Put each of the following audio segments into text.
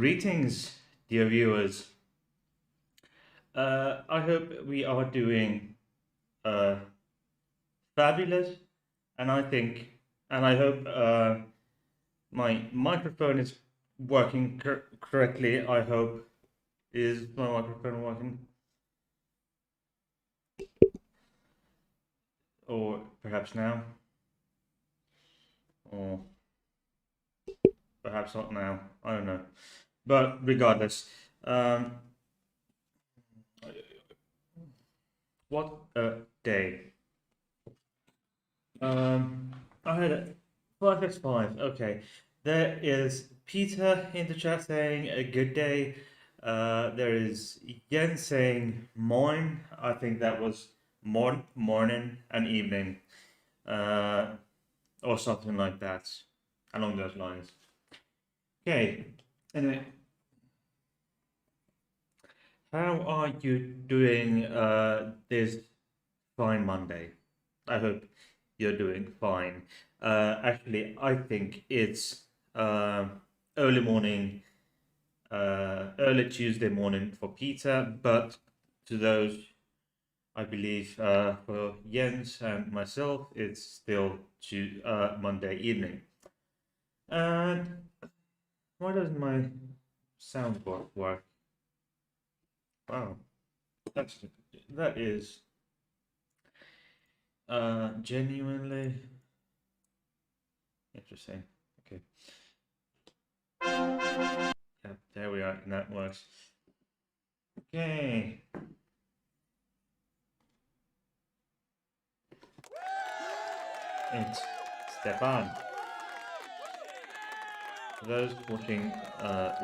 Greetings, dear viewers. I hope we are doing uh, fabulous, and I hope my microphone is working correctly. I hope is my microphone working, or perhaps now, or perhaps not now. I don't know, but regardless, um, what a day! Um, I had a 5x5. Okay. There is Peter in the chat saying a good day. There is Yen saying moin. I think that was morning and evening. Uh, or something like that. Along those lines. Okay. Anyway, how are you doing this fine Monday? I hope you're doing fine. Actually, I think it's uh, early morning, early Tuesday morning for Peter, but to those, I believe, for Jens and myself, it's still Monday evening. And why doesn't my soundboard work? Wow, that is genuinely interesting. Okay. Yeah, there we are, and that works. Okay. It's Stefan. For those watching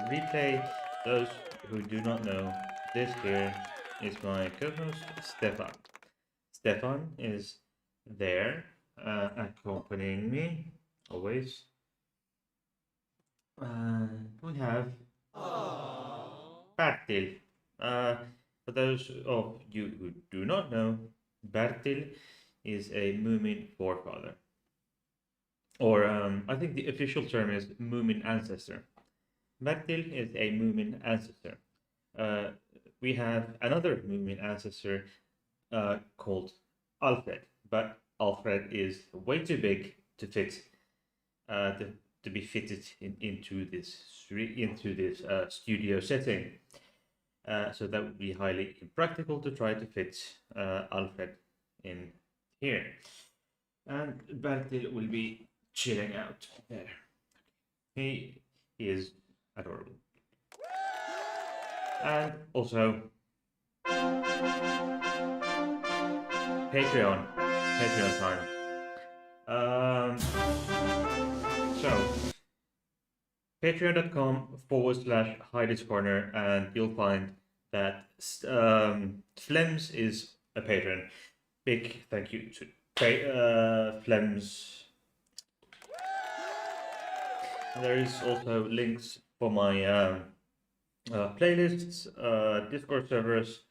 replay, those who do not know, this here is my co-host Stefan. Stefan is there accompanying me always. We have Bertil. For those of you who do not know, Bertil is a Moomin forefather. Or I think the official term is Moomin ancestor. Bertil is a Moomin ancestor. Uh, we have another Moomin ancestor called Alfred, but Alfred is way too big to fit to be fitted into this studio setting. So that would be highly impractical to try to fit Alfred in here. And Bertil will be chilling out there. He is adorable. And also Patreon time. So patreon.com/Heidi's Corner, and you'll find that Flems is a patron. Big thank you to Flems. There is also links for my playlists, Discord servers,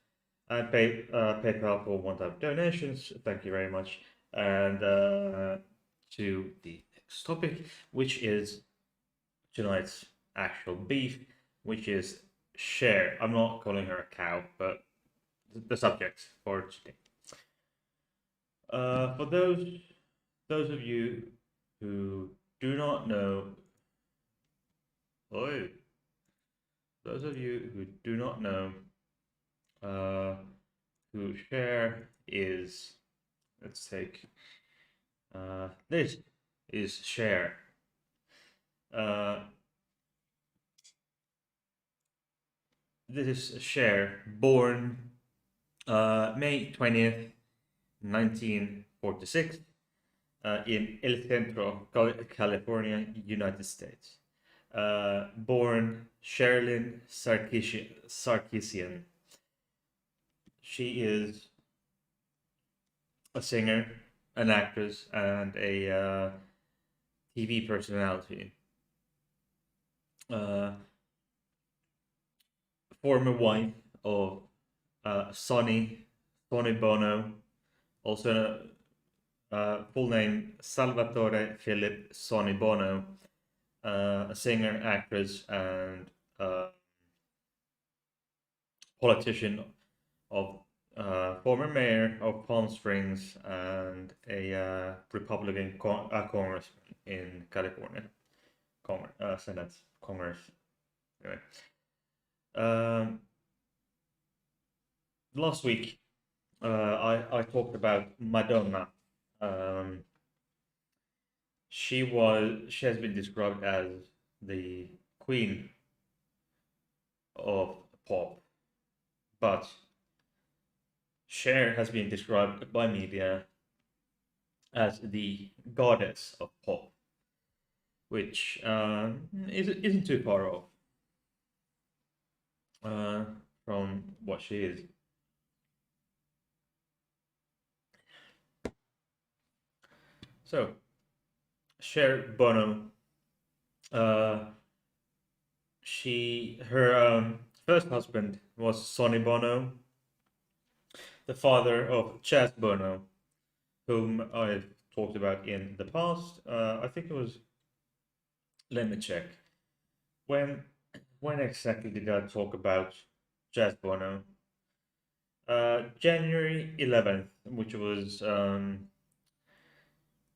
and PayPal for one-time donations. Thank you very much. And to the next topic, which is tonight's actual beef, which is Cher. I'm not calling her a cow, but the subject for today. For those of you who do not know, those of you who do not know who Cher is, let's take this is Cher. This is Cher, born May 20th, 1946, in El Centro, California, United States. Born Sherilyn Sarkisian. She is a singer, an actress, and a TV personality. Former wife of Sonny Bono, also full name Salvatore Philip Sonny Bono, a singer, actress, and politician of former mayor of Palm Springs and a Republican congressman in California, Senate, Congress. Anyway, um, last week I talked about Madonna. Um, she has been described as the queen of pop, but Cher has been described by media as the goddess of pop, which isn't too far off uh, from what she is. So, Cher Bono, uh, her first husband was Sonny Bono, the father of Chaz Bono, whom I've talked about in the past. I think it was. Let me check. When when exactly did I talk about Chaz Bono? January 11th, which was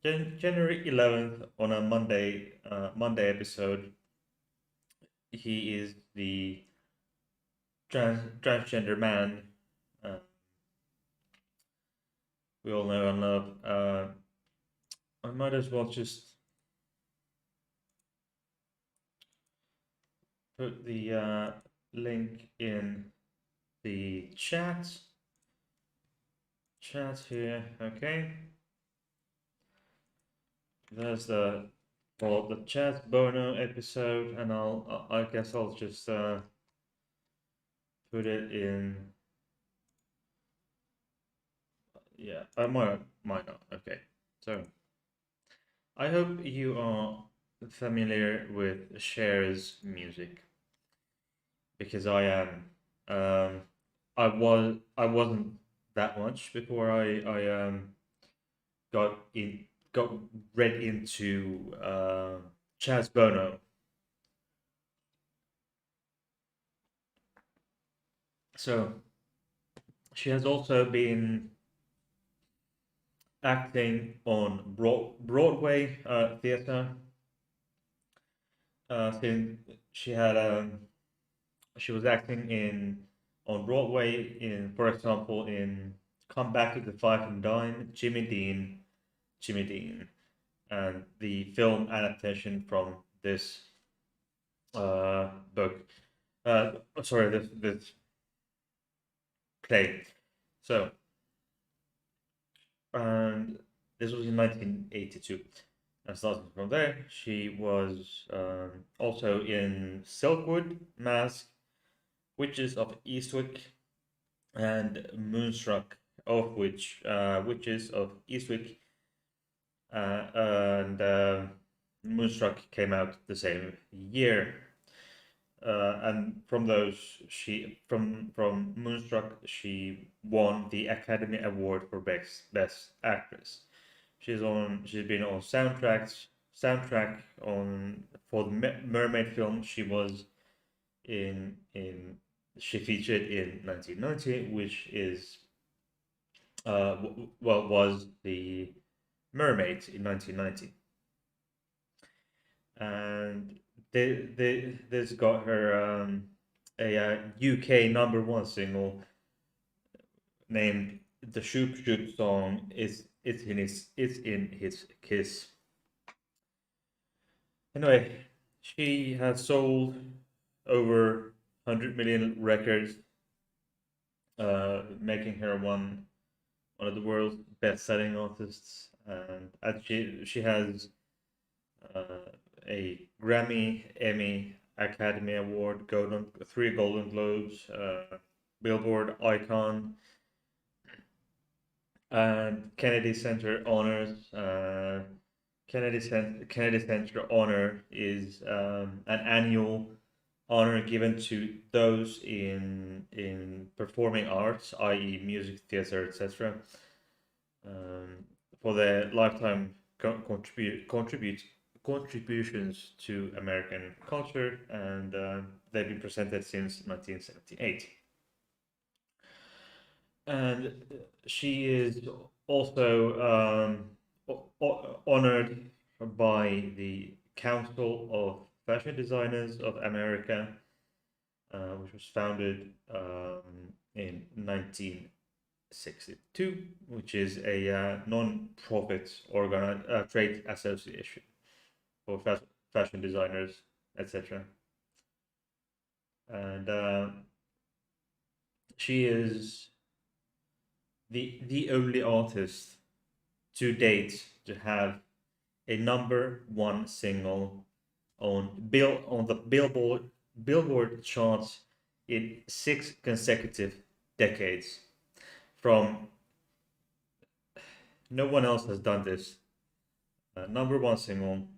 January 11th on a Monday episode. He is the transgender man uh, we all know and love. I might as well just put the link in the chat here. Okay, there's the Chaz Bono episode, and I guess I'll just put it in. Yeah, I might not. Okay, so I hope you are familiar with Cher's music because I am. Um, I wasn't that much before I got in got read into Chaz Bono. So she has also been acting on Broadway theater since she had she was acting in on Broadway in, for example, in Come Back to the Five and Dime, Jimmy Dean, and the film adaptation from this book. Sorry, this play. So, and this was in 1982. And starting from there, she was also in Silkwood, Mask, Witches of Eastwick, and Moonstruck, of which Witches of Eastwick and Moonstruck came out the same year. And from those, from Moonstruck, she won the Academy Award for Best Actress. She's been on soundtrack on for the Mermaid film. She was in she featured in 1990, which is was the Mermaid in 1990, and this got her a UK number one single named "The Shoop Shoop Song." It's in his kiss. Anyway, she has sold over 100 million records, making her one of the world's best-selling artists. And she has uh, a Grammy, Emmy, Academy Award, three Golden Globes, Billboard icon, and Kennedy Center honors. Kennedy Center honor is an annual honor given to those in performing arts, i.e., music, theater, etc., um, for their lifetime contribute contributions to American culture, and they've been presented since 1978. And she is also honored by the Council of Fashion Designers of America, which was founded in 1962, which is a non-profit trade association for fashion designers, etc. And she is the only artist to date to have a number one single on the Billboard charts in 6 consecutive decades. From No one else has done this. Number one single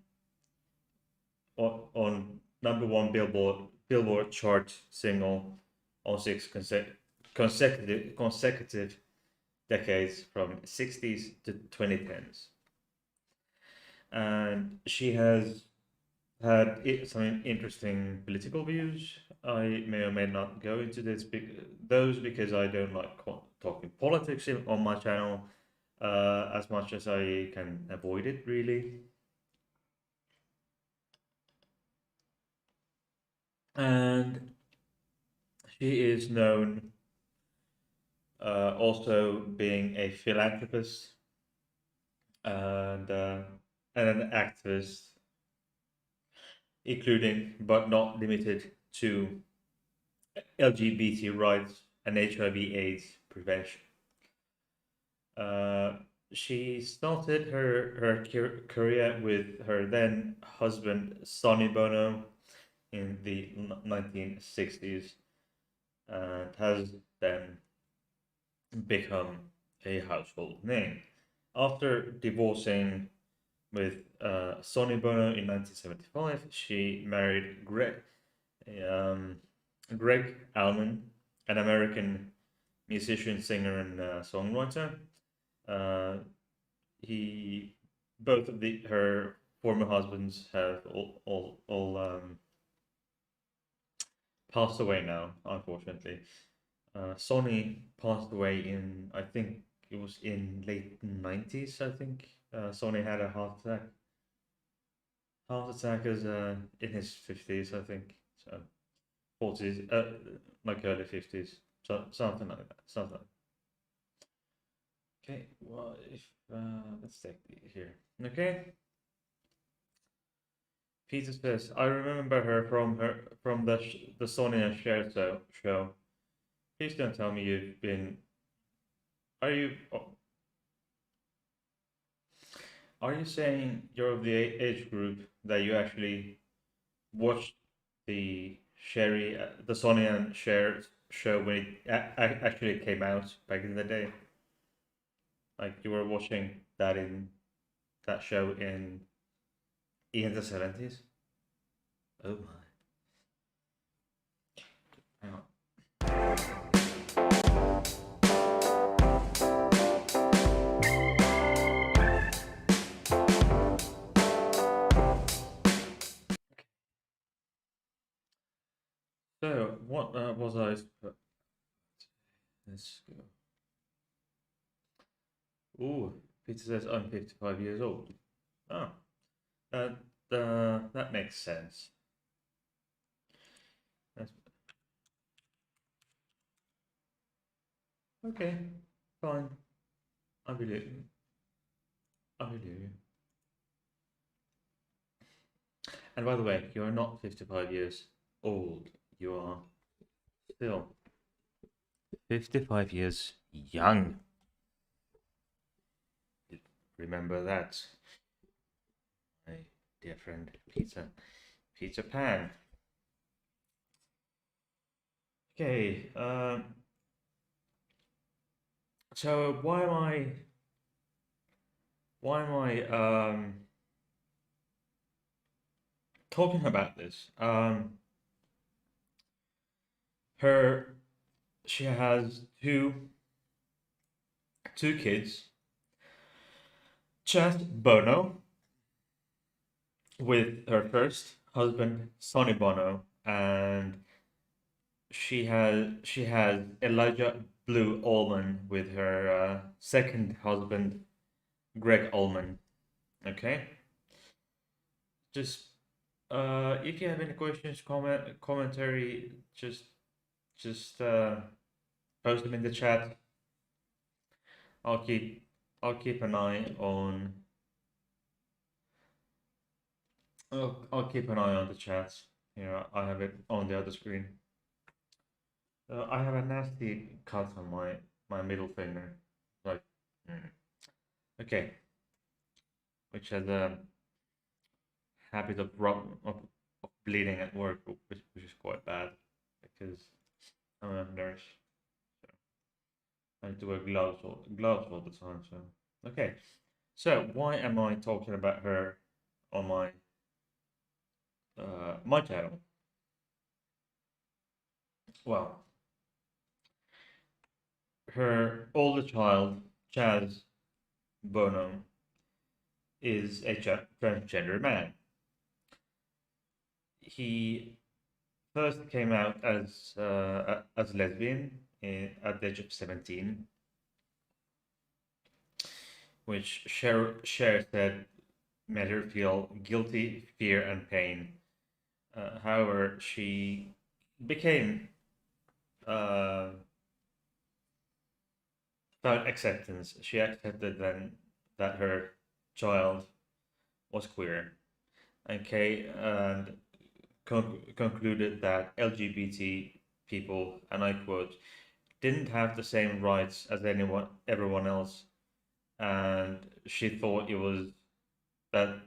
on number one Billboard chart single on consecutive decades from 60s to 2010s. And she has had some interesting political views. I may or may not go into those because I don't like talking politics on my channel as much as I can avoid it, really. And she is known also being a philanthropist and an activist, including but not limited to LGBT rights and HIV/AIDS prevention. Uh, she started her career with her then husband Sonny Bono in the 1960s and has then become a household name. After divorcing with Sonny Bono in 1975, she married um, Greg Allman, an American musician, singer, and songwriter. Uh, he, both of her former husbands have all passed away now, unfortunately. Sonny passed away in, I think it was in late 90s, I think. Sonny had a heart attack. Heart attack is in his 50s, I think. So 40s, like early 50s. So something like that. Something. Okay, well, if let's take here. Okay. Peter says, I remember her from the Sonny and Cher show. Please don't tell me you've been. Are you? Are you saying you're of the age group that you actually watched the Sonny and Cher show when it actually came out back in the day? Like you were watching that show in the 70s? Oh my. Hang on. So, what was I? Let's go. Ooh, Peter says I'm 55 years old. Oh, that that makes sense. That's okay. Fine. I believe you. I believe you. And by the way, you are not 55 years old. You are still 55 years young. Remember that, my dear friend Peter Pan. Okay. So why am I talking about this? Her She has two kids, Chaz Bono with her first husband, Sonny Bono, and she has Elijah Blue Allman with her second husband, Greg Allman. Okay, just if you have any questions, commentary, just post them in the chat. I'll keep I'll keep an eye on I'll keep an eye on the chat. Here I have it on the other screen. I have a nasty cut on my middle finger, like okay, which has a habit of bleeding at work, which is quite bad because I'm a nurse. So I need to wear gloves all the time. So okay, so why am I talking about her on my channel? Well, her older child, Chaz Bono, is a transgender man. He first came out as lesbian at the age of 17, which Cher said made her feel guilty, fear, and pain. However, she became uh, found acceptance. She accepted then that her child was queer, and concluded that LGBT people, and I quote, didn't have the same rights as everyone else, and she that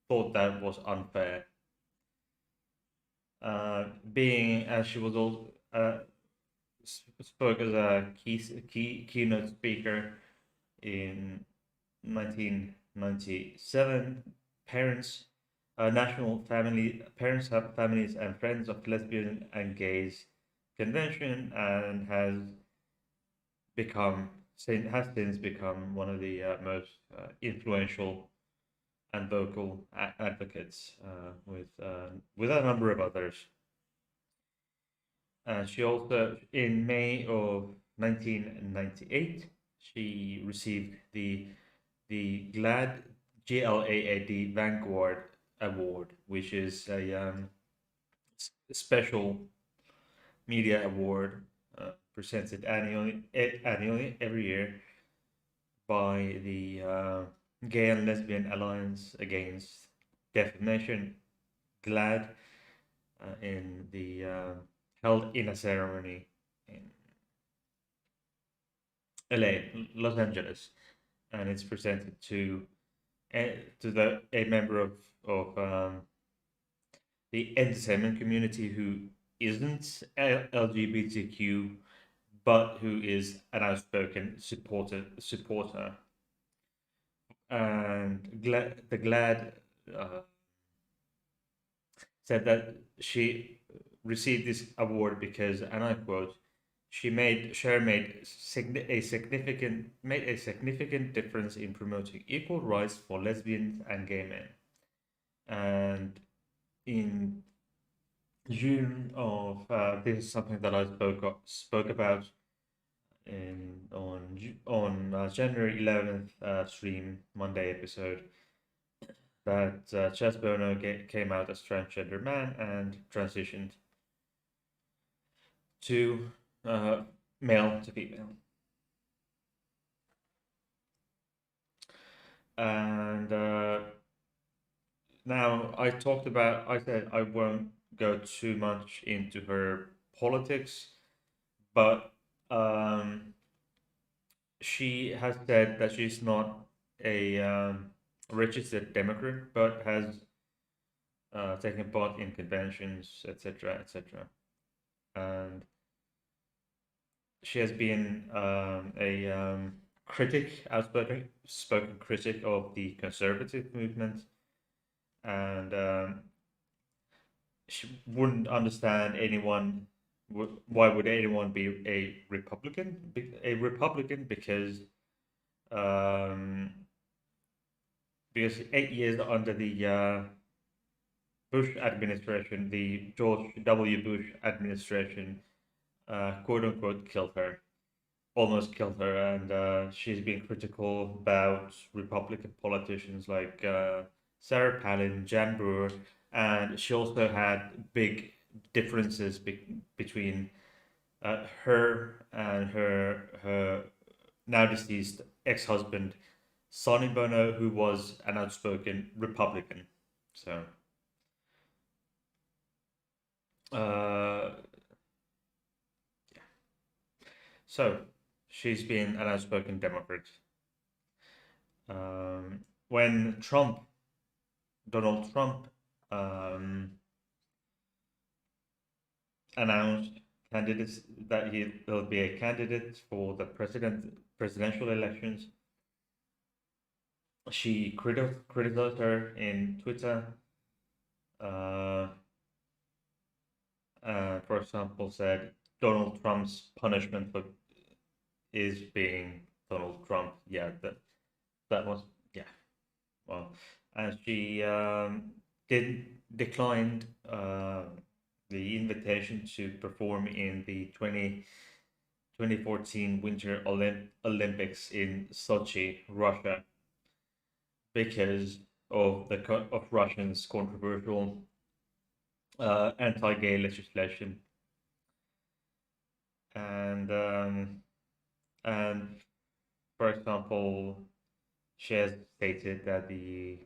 thought that was unfair. Being as she was also spoke as a keynote speaker in 1997. Parents, National Family Parents Have Families and Friends of Lesbian and Gays Convention, and has since become one of the most influential and vocal advocates with a number of others. She also, in May of 1998, she received the GLAAD Vanguard Award, which is a special media award presented annually every year by the Gay and Lesbian Alliance Against Defamation, GLAD, in the held in a ceremony in LA, Los Angeles, and it's presented to the a member of the entertainment community who isn't LGBTQ, but who is an outspoken supporter. And the GLAD uh, said that she received this award because, and I quote, Cher made a significant difference in promoting equal rights for lesbians and gay men. And in June of this is something that I spoke about in on January 11th stream Monday episode, that Chaz Bono came out as transgender man and transitioned to uh, male to female. And now I said I won't go too much into her politics, but um, she has said that she's not a registered Democrat, but has taken part in conventions, etc., etc. And she has been a outspoken spoken critic of the conservative movement, and she wouldn't understand anyone. Why would anyone be a Republican? A Republican um, because 8 years under the Bush administration, the George W. Bush administration, quote unquote, killed her, almost killed her, and she's been critical about Republican politicians like Sarah Palin, Jan Brewer, and she also had big differences between her and her now deceased ex-husband Sonny Bono, who was an outspoken Republican. So, uh, so she's been an outspoken Democrat. When Donald Trump, um, announced candidates that he will be a candidate for the presidential elections, she criticized her in Twitter. Uh, for example, said Donald Trump's punishment for is being Donald Trump. Yeah, that was yeah. Well, and she did declined the invitation to perform in the 2014 Winter Olympics in Sochi, Russia, because of of Russians' controversial anti-gay legislation, and and for example, she has stated that the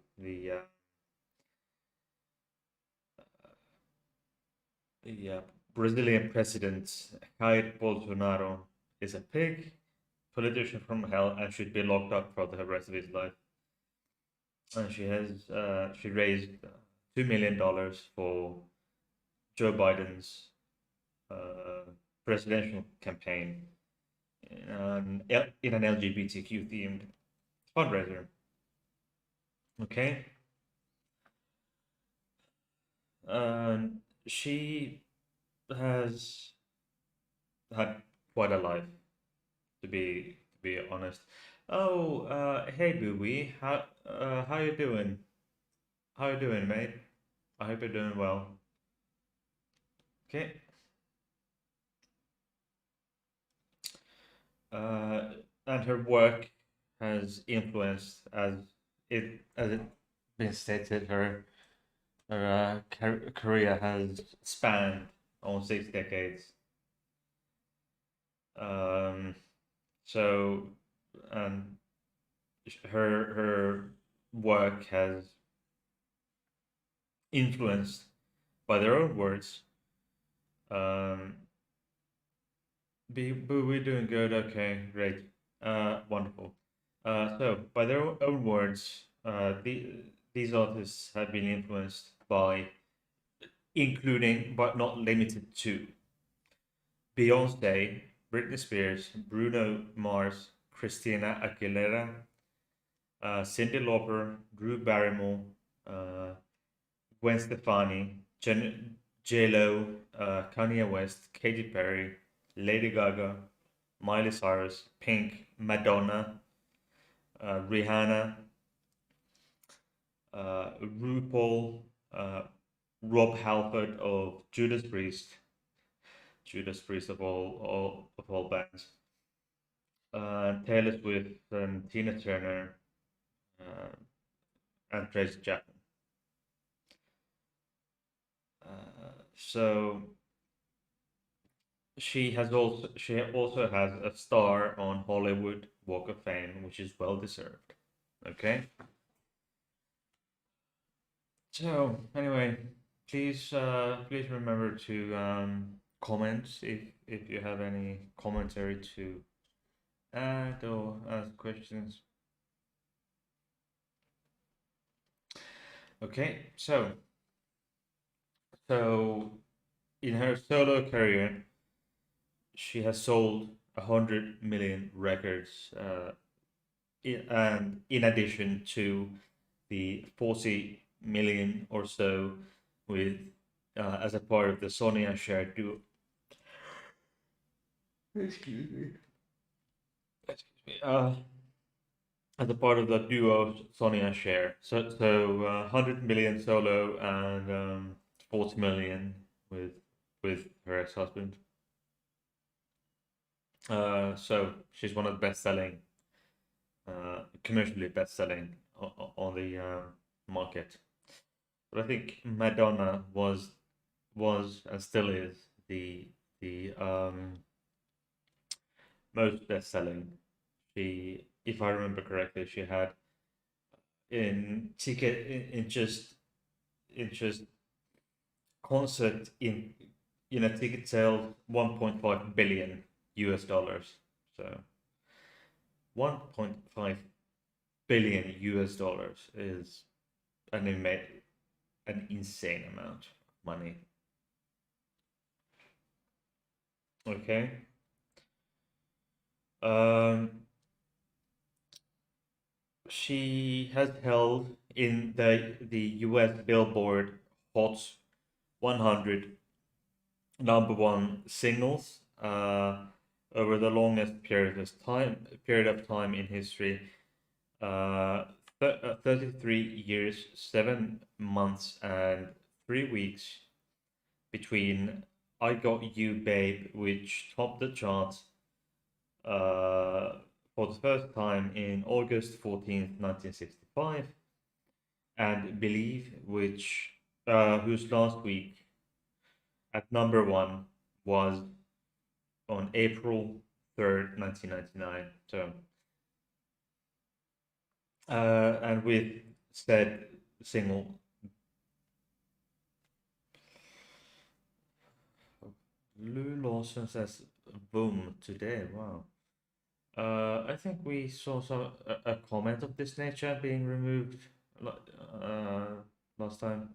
Brazilian president Jair Bolsonaro is a pig, politician from hell, and should be locked up for the rest of his life. And she raised $2 million for Joe Biden's uh, presidential campaign in an LGBTQ themed fundraiser. Okay, and she has had quite a life, to be honest. Oh, hey, Booby, how you doing? How you doing, mate? I hope you're doing well. Okay. Uh, and her work has influenced, as it been stated, her career has spanned almost 6 decades. Um, so, and her work has influenced, by their own words, um, we're doing good. Okay, great. Wonderful. So, by their own words, these artists have been influenced by, including but not limited to, Beyonce, Britney Spears, Bruno Mars, Christina Aguilera, Cyndi Lauper, Drew Barrymore, uh, Gwen Stefani, J-Lo, Kanye West, Katy Perry, Lady Gaga, Miley Cyrus, Pink, Madonna, Rihanna, RuPaul, uh, Rob Halford of Judas Priest of all bands, Taylor Swift and Tina Turner, uh, and Tracy Chapman. So she also has a star on Hollywood Walk of Fame, which is well deserved. Okay. So anyway, please remember to comment if you have any commentary to add or ask questions. Okay, so in her solo career, she has sold 100 million records, and in addition to the 40 million or so with as a part of the Sony and Cher duo. Excuse me. Excuse me. as a part of the duo Sonny and Cher. So 100 million solo and 40 million with with her ex-husband. So she's one of the best-selling, commercially best-selling on the market. But I think Madonna was and still is the most best-selling. She, if I remember correctly, she had in ticket in just concert in a ticket sale 1.5 billion US dollars. So 1.5 billion US dollars is an insane amount of money. Okay. Um, she has held in the US Billboard Hot 100 number one singles over the longest period of time in history. 33 years, 7 months, and 3 weeks between I Got You Babe, which topped the charts for the first time in August 14th, 1965, and Believe, which whose last week at number one was on April 3rd, 1999. So, and with said single, Lou Lawson says boom today. Wow. I think we saw a comment of this nature being removed uh, last time.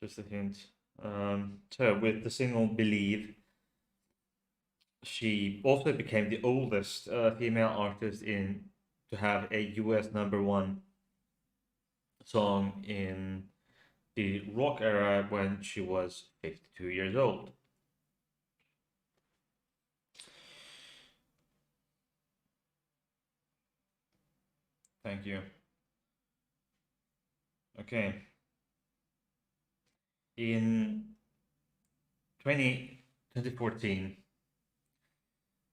Just a hint. So with the single "Believe," she also became the oldest female artist in to have a U.S. number one song in the rock era when she was 52 years old. Thank you. Okay. In 2014,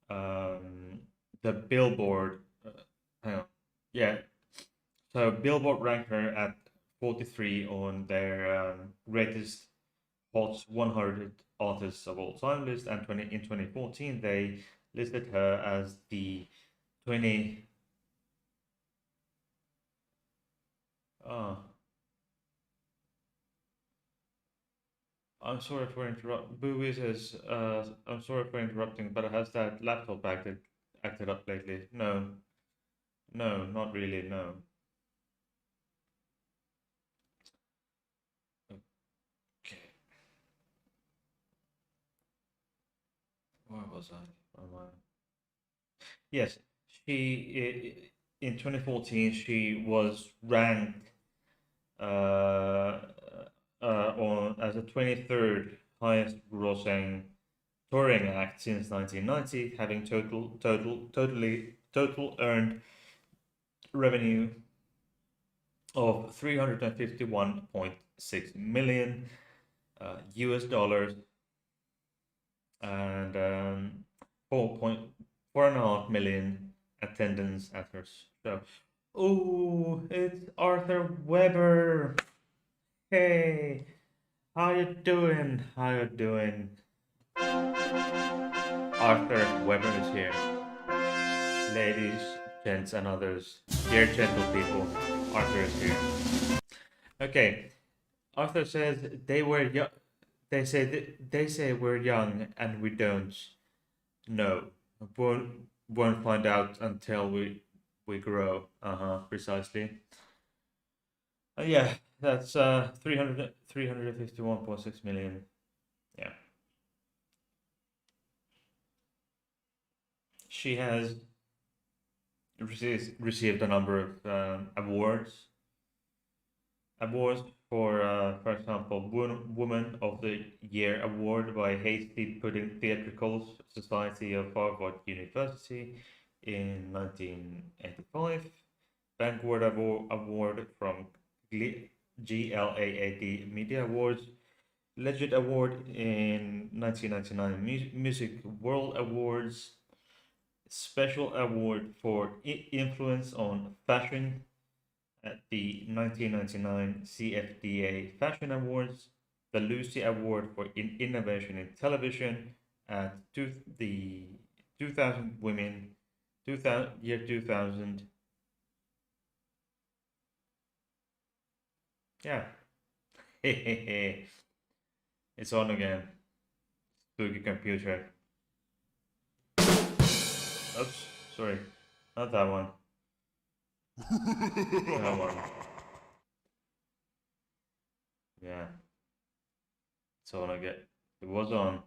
the Billboard, hang on, yeah, so Billboard ranked her at 43 on their greatest Hot 100 artists of all time list, and in 2014 they listed her as the 20. Oh, I'm sorry for interrupting. Bowie says, I'm sorry for interrupting, but has that laptop acted up lately? No, no, not really. No. Okay. Where was I? Yes, in 2014 she was ranked uh, on as the 23rd highest grossing touring act since 1990, having total earned revenue of 351.6 million US dollars and 4.4.5 million attendance at her show. Oh, it's Arthur Weber. Hey, how you doing? How you doing? Arthur Weber is here. Ladies, gents, and others, dear gentle people, Arthur is here. Okay, Arthur says they were young. They say we're young and we don't. No, won't find out until we grow. Precisely. Yeah, that's 351.6 million. Yeah, she has received a number of awards for example, Woman of the Year award by Hasty Pudding Theatricals Society of Harvard University, in 1985, Vanguard Award from GLAAD Media Awards, Legend Award in 1999 Music World Awards, Special Award for Influence on Fashion at the 1999 CFDA Fashion Awards, the Lucy Award for Innovation in Television at the 2000 Women 2000. Yeah. It's on again. Spooky computer. Oops, sorry. Not that one. That one. Yeah. It's on again. It was on.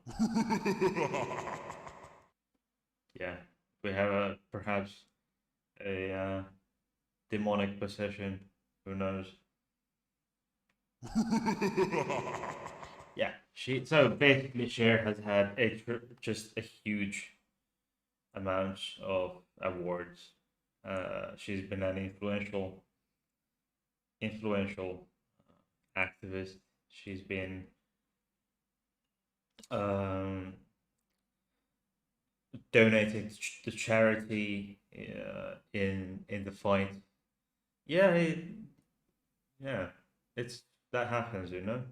Yeah. We have perhaps a demonic possession. Who knows? Yeah. So basically Cher has had just a huge amount of awards. She's been an influential activist. She's been um, donating to charity in the fight. Yeah, yeah, it's that happens, you know.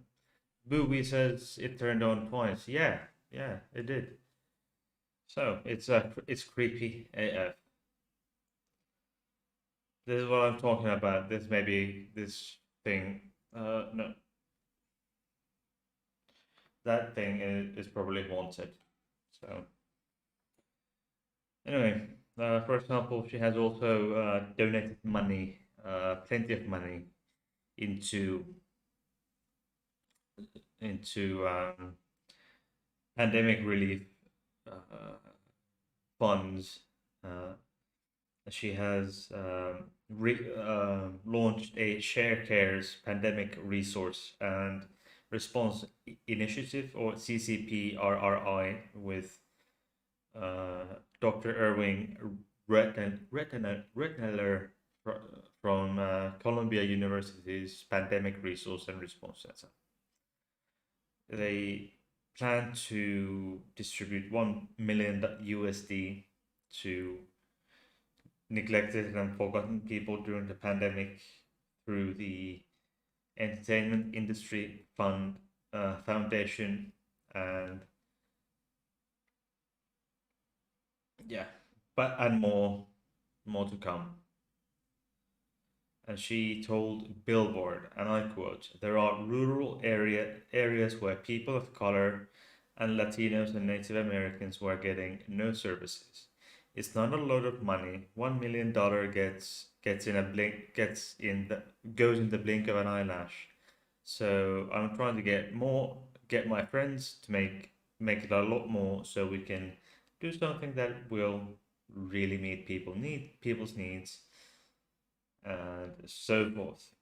Booby says it turned on twice. Yeah, yeah, it did. So it's creepy AF. This is what I'm talking about. This maybe this thing. No, that thing is probably haunted. So anyway, for example, she has also donated money, plenty of money, into into pandemic relief uh, funds. Uh, she has launched a Share Cares pandemic resource and response initiative, or CCPRRI, with Dr. Irving Retteler from Columbia University's Pandemic Resource and Response Center. They plan to distribute 1 million USD to neglected and forgotten people during the pandemic through the Entertainment Industry Foundation, and yeah, but and more to come. And she told Billboard, and I quote, "There are areas where people of color and Latinos and Native Americans were getting no services. It's not a lot of money. $1 million gets in a blink gets in the goes in the blink of an eyelash. So I'm trying to get my friends to make it a lot more, so we can do something that will really meet people's needs, and so forth."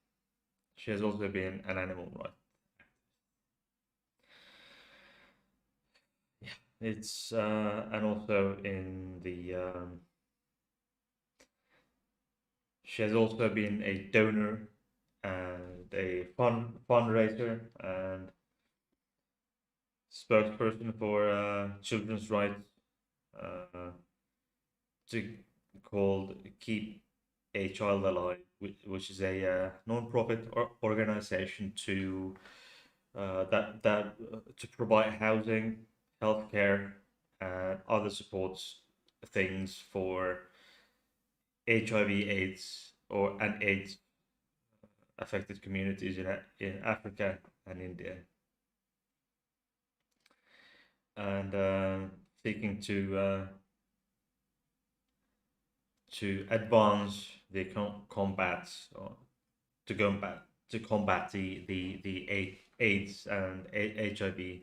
She has also been an animal rights. Yeah, it's and also in the she has also been a donor and a fundraiser and spokesperson for children's rights, uh, to called Keep a Child Alive, which is a non-profit organization to to provide housing, healthcare, and other supports things for HIV/AIDS or and AIDS affected communities in Africa and India, and seeking to advance the combat, or to combat the AIDS and HIV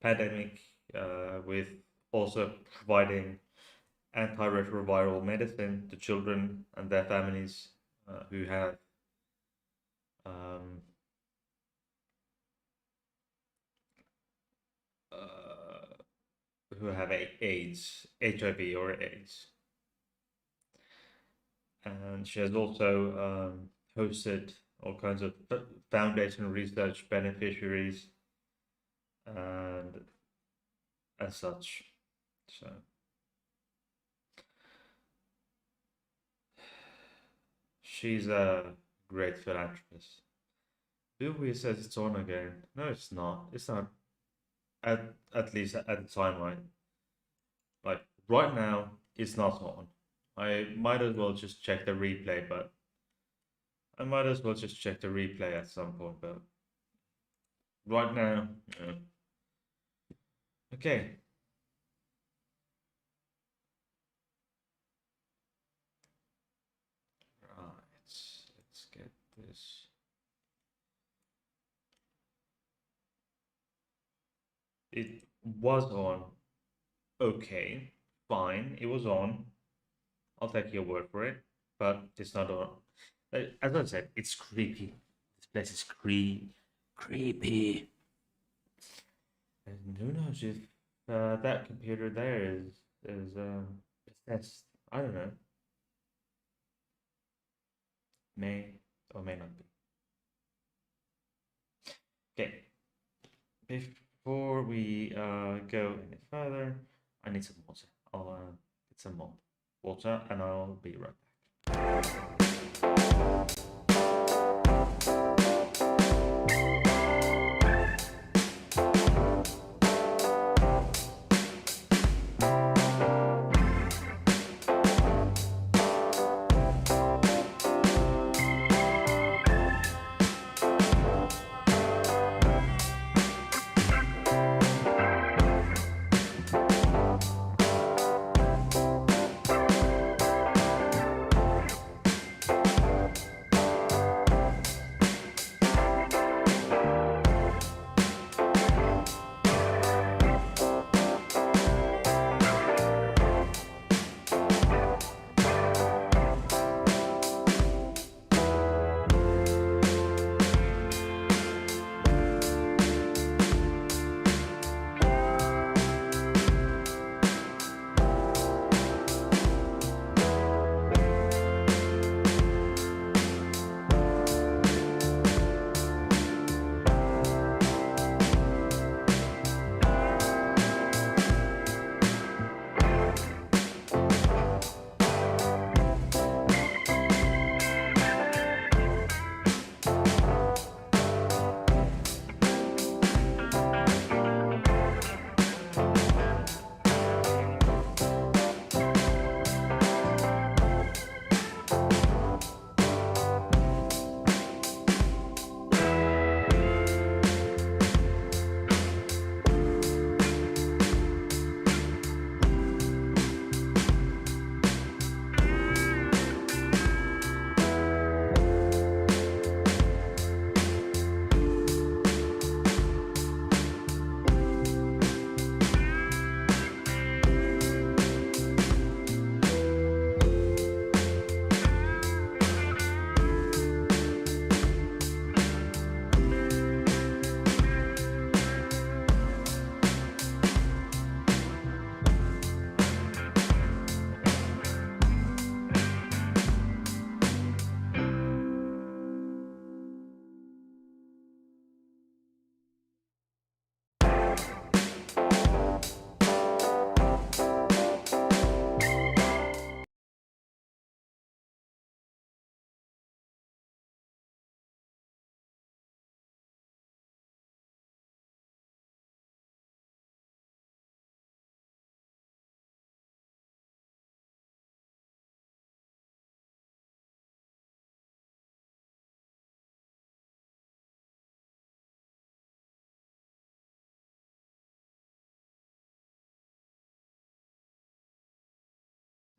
pandemic, with also providing antiretroviral medicine to children and their families um, uh, who have AIDS, HIV or AIDS. and she has also hosted all kinds of foundation research beneficiaries and as such. So she's a great philanthropist. Bilby says it's on again. No, it's not. It's not. At least at the time, like right now, it's not on. I might as well just check the replay, but I might as well just check the replay at some point. But right now, no. Okay. Right. Let's get this. It was on. Okay, fine. It was on. I'll take your word for it, but it's not on. As I said, it's creepy. This place is creepy. And who knows if that computer there is possessed? I don't know. May or may not be. Okay. Before we go any further, I need some water. I'll get some more water, and I'll be right back.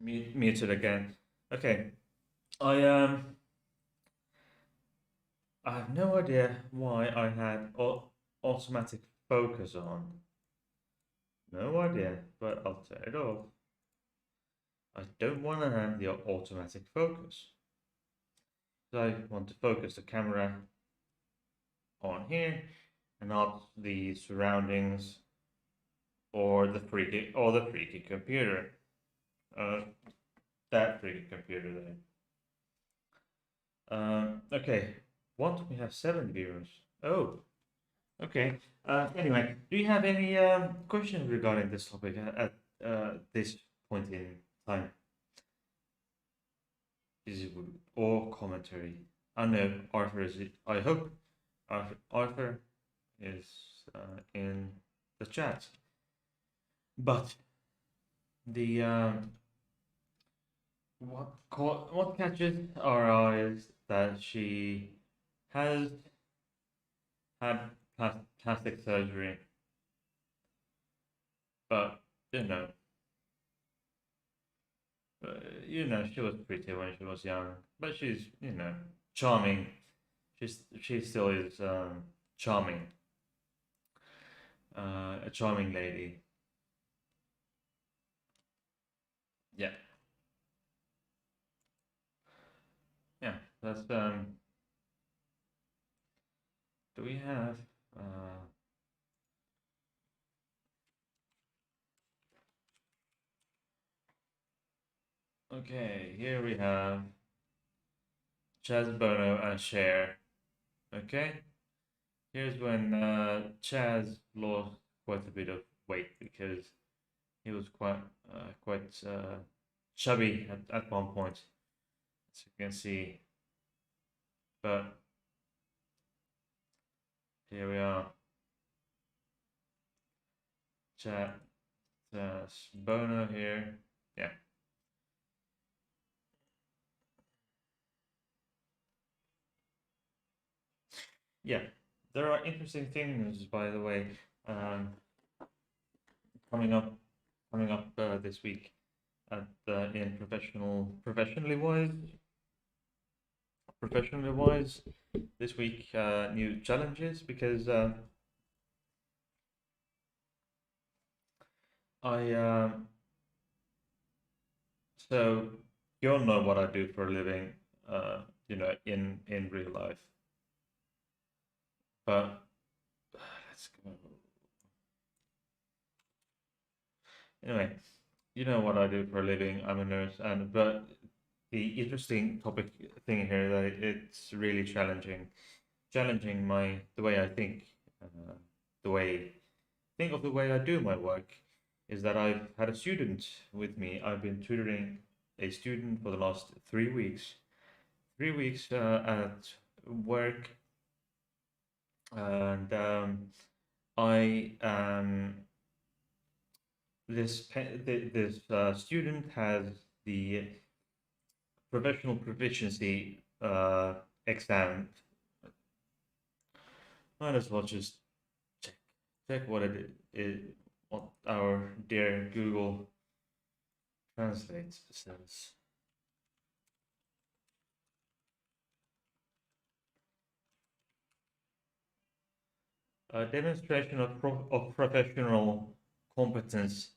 Muted again. Okay. I I have no idea why I had automatic focus on. No idea, but I'll turn it off. I don't want to have the automatic focus. So I want to focus the camera on here and not the surroundings or the freaky computer. Uh, that freaky computer there. Okay. What? We have seven viewers. Oh, okay. Anyway, do you have any questions regarding this topic at this point in time? Is it or commentary? I know Arthur is. I hope Arthur is in the chat. But the what catches our eyes that she has had plastic surgery, but you know, uh, she was pretty when she was young, but she's charming. She still is charming, a charming lady. Yeah, yeah. That's Do we have uh? Okay, here we have Chaz Bono and Cher. Okay, here's when Chaz lost quite a bit of weight because he was quite chubby at one point, as you can see. But here we are, Chaz Bono here. Yeah, yeah. There are interesting things, by the way, um, coming up this week at in professionally wise this week, new challenges because I so you all know what I do for a living, in real life, but let's go. Anyway, you know what I do for a living. I'm a nurse, and but the interesting topic thing here that it's really challenging my the way I think, the way think of the way I do my work is that I've had a student with me. I've been tutoring a student for the last 3 weeks. 3 weeks at work, and I this student has the professional proficiency exam. Might as well just check what it is, what our dear Google Translate says. A demonstration of professional competence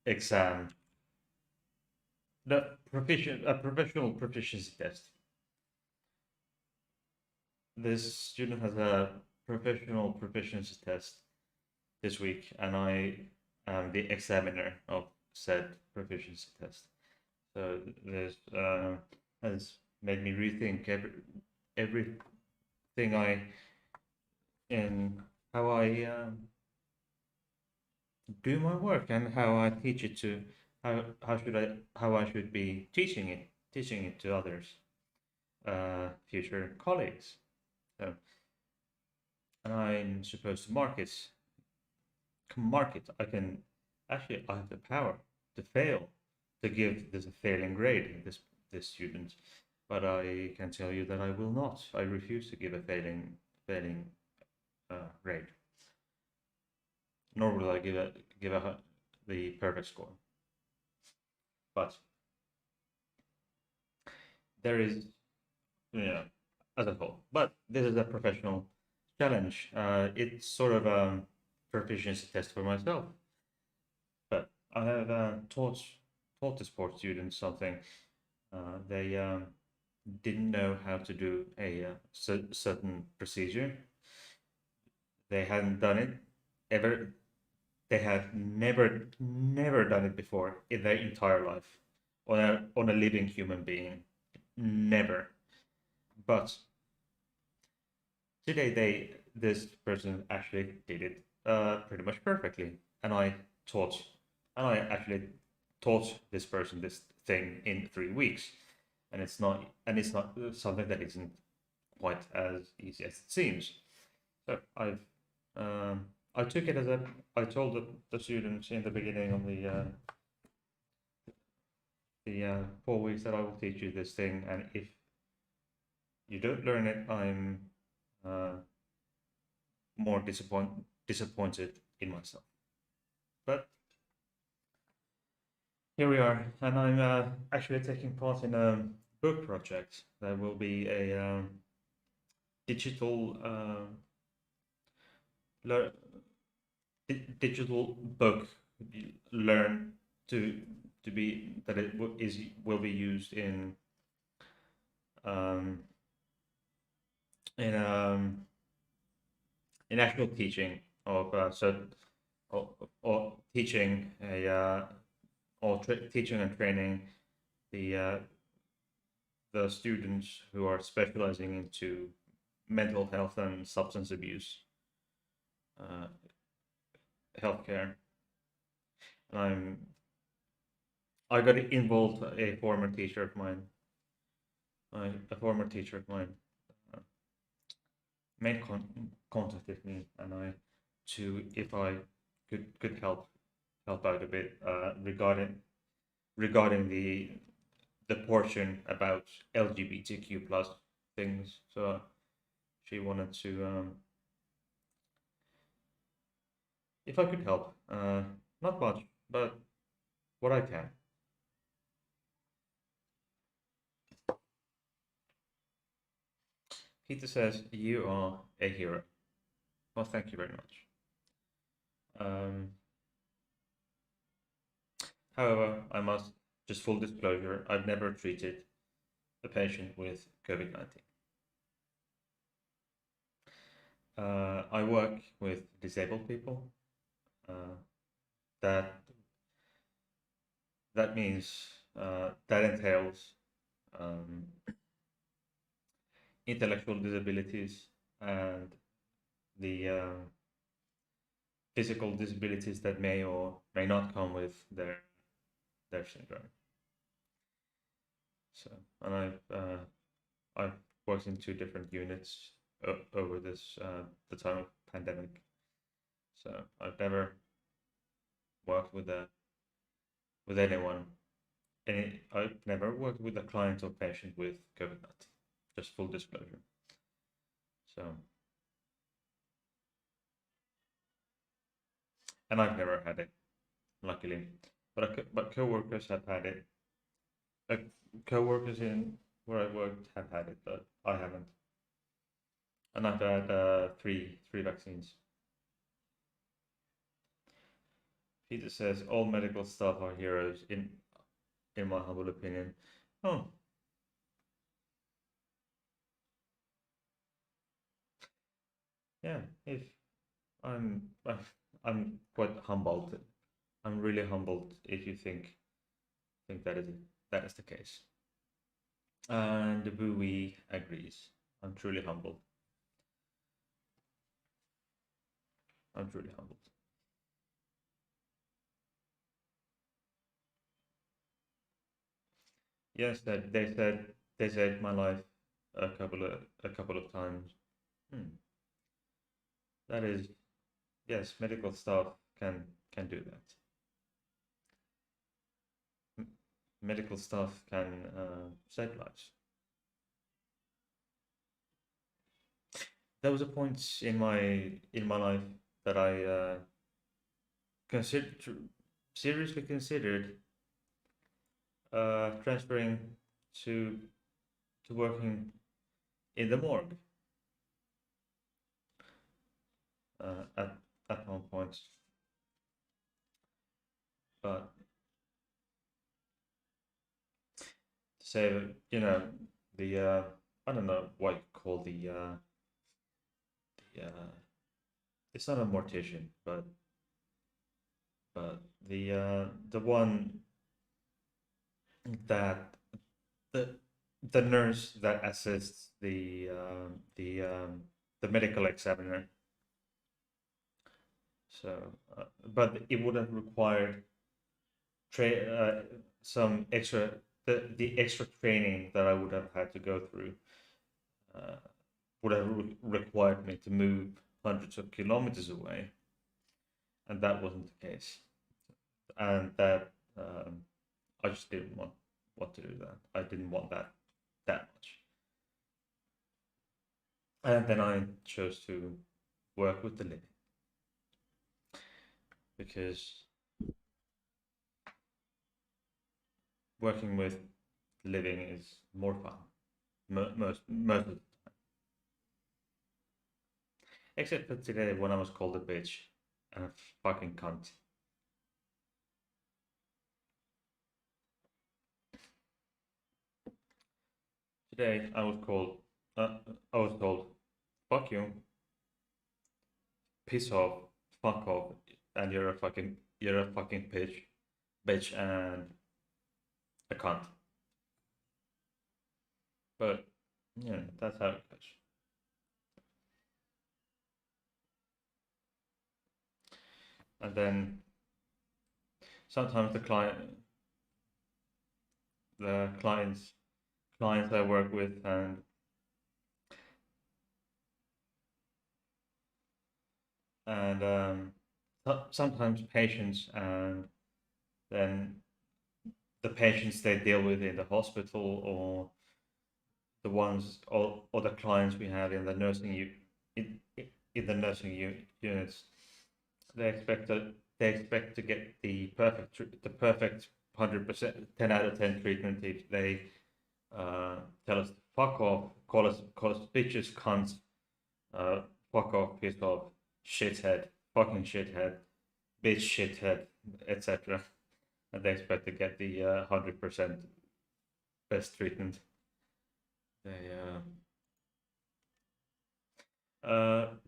exam. A professional proficiency test. This student has a professional proficiency test this week, and I am the examiner of said proficiency test. So this has made me rethink everything I in how I do my work and how I teach it to how I should be teaching it to others, future colleagues. So, and I'm supposed to market. I have the power to fail, to give this a failing grade this student, but I can tell you that I will not. I refuse to give a failing grade, nor will I give a the perfect score. But there is, you know, as a whole. But this is a professional challenge. It's sort of a proficiency test for myself. But I have taught the sports students something. They didn't know how to do a certain procedure. They hadn't done it ever. They have never done it before in their entire life on a living human being. Never. But today this person actually did it pretty much perfectly, and taught I actually taught this person this thing in 3 weeks, and it's not something that isn't quite as easy as it seems. So I took it as a I told the students in the beginning of the 4 weeks that I will teach you this thing, and if you don't learn it, I'm uh, more disappointed in myself. But here we are, and I'm actually taking part in a book project. There will be a digital lear- digital book learn to be that it will be used um, in in actual teaching of or teaching a teaching and training the the students who are specializing into mental health and substance abuse uh, healthcare. And I got involved. A former teacher of mine, a former teacher of mine, uh, made contacted me, and I to if I could help out a bit regarding the portion about LGBTQ plus things. So she wanted to if I could help, not much, but what I can. Peter says you are a hero. Well, thank you very much. Um, However, I must just full disclosure: I've never treated a patient with COVID-19. I work with disabled people. Uh, that that means that entails um, intellectual disabilities and the physical disabilities that may or may not come with their syndrome. So, and I've worked in two different units over this the time of pandemic. So I've never worked with anyone. I've never worked with a client or patient with COVID-19. Just full disclosure. So, and I've never had it, luckily. But coworkers have had it. Uh, coworkers in where I worked have had it, but I haven't. And I've had three vaccines. Peter says all medical staff are heroes in my humble opinion. Oh, yeah. If I'm I'm quite humbled. I'm really humbled if you think that is the case. And Bowie agrees. I'm truly humbled. I'm truly humbled. Yes, that they saved my life a couple of times. Hmm. That is yes, medical staff can do that. Medical staff can save lives. There was a point in my life that I considered seriously considered transferring to working in the morgue uh, at at one point, but to say the I don't know what you call the it's not a mortician, but the one that the the nurse that assists the medical examiner. So, but it would have required some extra the extra training that I would have had to go through uh, would have required me to move hundreds of kilometers away, and that wasn't the case. And that I just didn't want to do that. I didn't want that much. And then I chose to work with the living because working with living is more fun most of the time. Except for today when I was called a bitch and a fucking cunt. Today I was told, fuck you, piss off, fuck off, and you're a fucking bitch, and a cunt. But yeah, that's how it goes. And then sometimes the clients I work with, and sometimes patients, and then the patients they deal with in the hospital, or the ones or the clients we have in the in, in the units, they expect to get the perfect 100% 10 out of 10 treatment if they tell us to fuck off, call us bitches, cunts, uh, fuck off, piss off, shithead, fucking shithead, bitch, shithead, etc. And they expect to get the 100% best treatment. They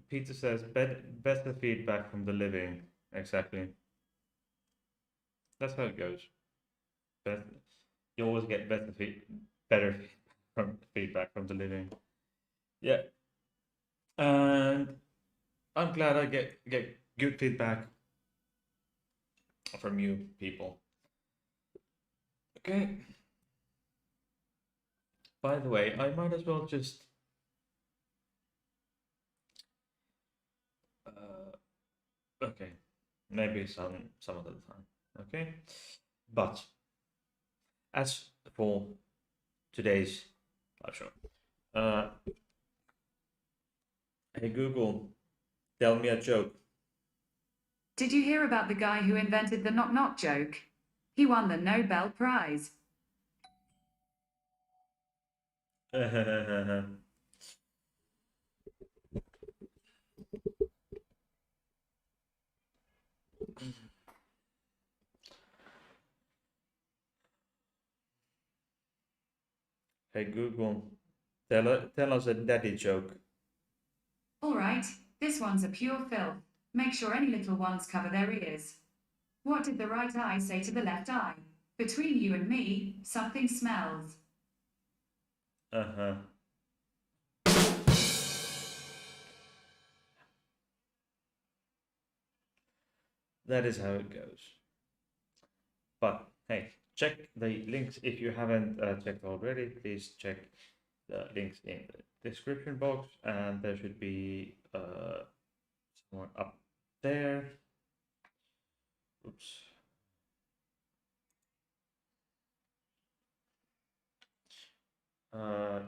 Peter says better feedback from the living. Exactly. That's how it goes. Best, you always get better feedback from the living. Yeah, and I'm glad I get good feedback from you people. Okay. By the way, I might as well just okay, maybe some other time. Okay, but as for today's live show, uh, hey Google, tell me a joke. Did you hear about the guy who invented the knock knock joke? He won the Nobel Prize. Hey Google, tell us a daddy joke. All right, this one's a pure filth. Make sure any little ones cover their ears. What did the right eye say to the left eye? Between you and me, something smells. Uh-huh. That is how it goes. But hey, check the links if you haven't checked already. Please check the links in the description box, and there should be somewhere up there. Oops.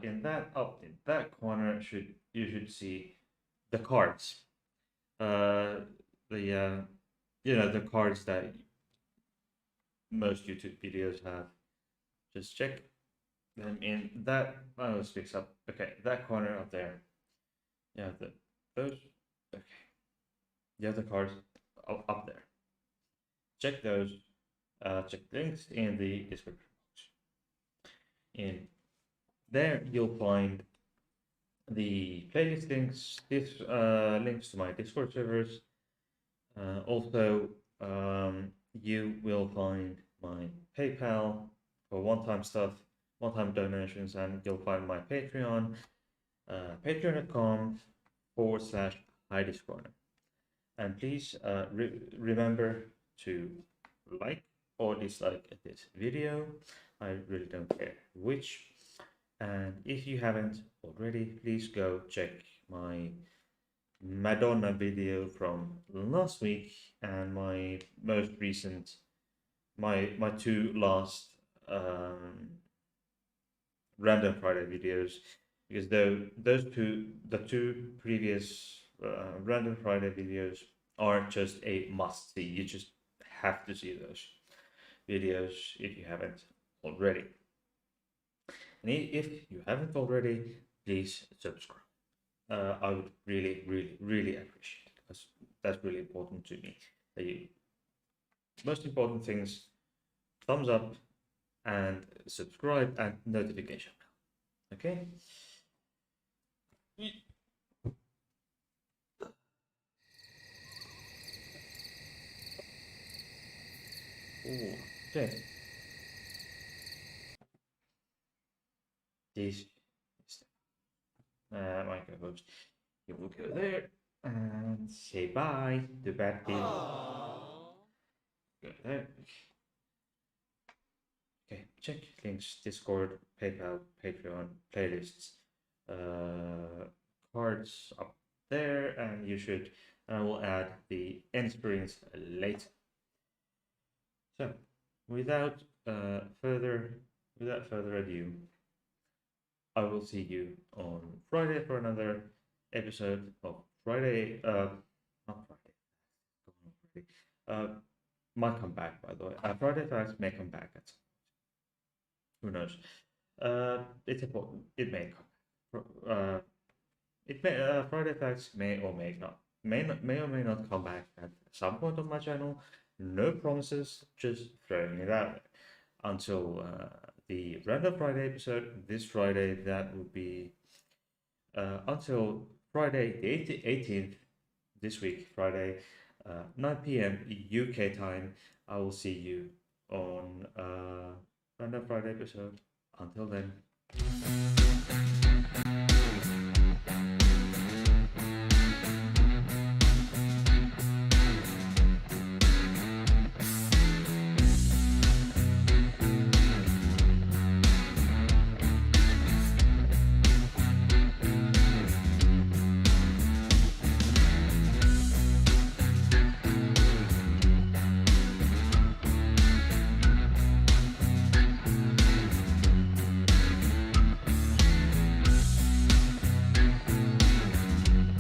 In that corner you should see the cards. The the cards that most YouTube videos have. Just check them in that. Oh, let's fix up. Okay, that corner up there. Yeah, those. Okay, you have the cards up there. Check those. Check links in the description box. In there, you'll find the playlist links, links to my Discord servers. Also, you will find my PayPal for one-time stuff, one-time donations, and you'll find my Patreon, patreon.com/Heidi's Corner. And please remember to like or dislike this video. I really don't care which. And if you haven't already, please go check my Madonna video from last week and my most recent, my two last Random Friday videos, because the two previous Random Friday videos are just a must see. You just have to see those videos if you haven't already. And if you haven't already, please subscribe. I would really, really, really appreciate it, because that's really important to me. The most important things: thumbs up and subscribe and notification bell. Okay. Ooh, okay. This is my co-host. You will go there and say bye to Bad Bill. Go there. Okay, check links, Discord, PayPal, Patreon, playlists, cards up there, and you should. I will add the end screens later. So, without further ado, I will see you on Friday for another episode of Friday. Not Friday. Friday. Might come back, by the way. Friday Facts may come back at some point. Who knows? It's important. It may come back. It may. Friday Facts may or may not. May or may not come back at some point on my channel. No promises. Just throwing it out there. Until the Random Friday episode this Friday, that would be until Friday the 18th, this week, Friday, 9 p.m. UK time. I will see you on Random Friday episode. Until then.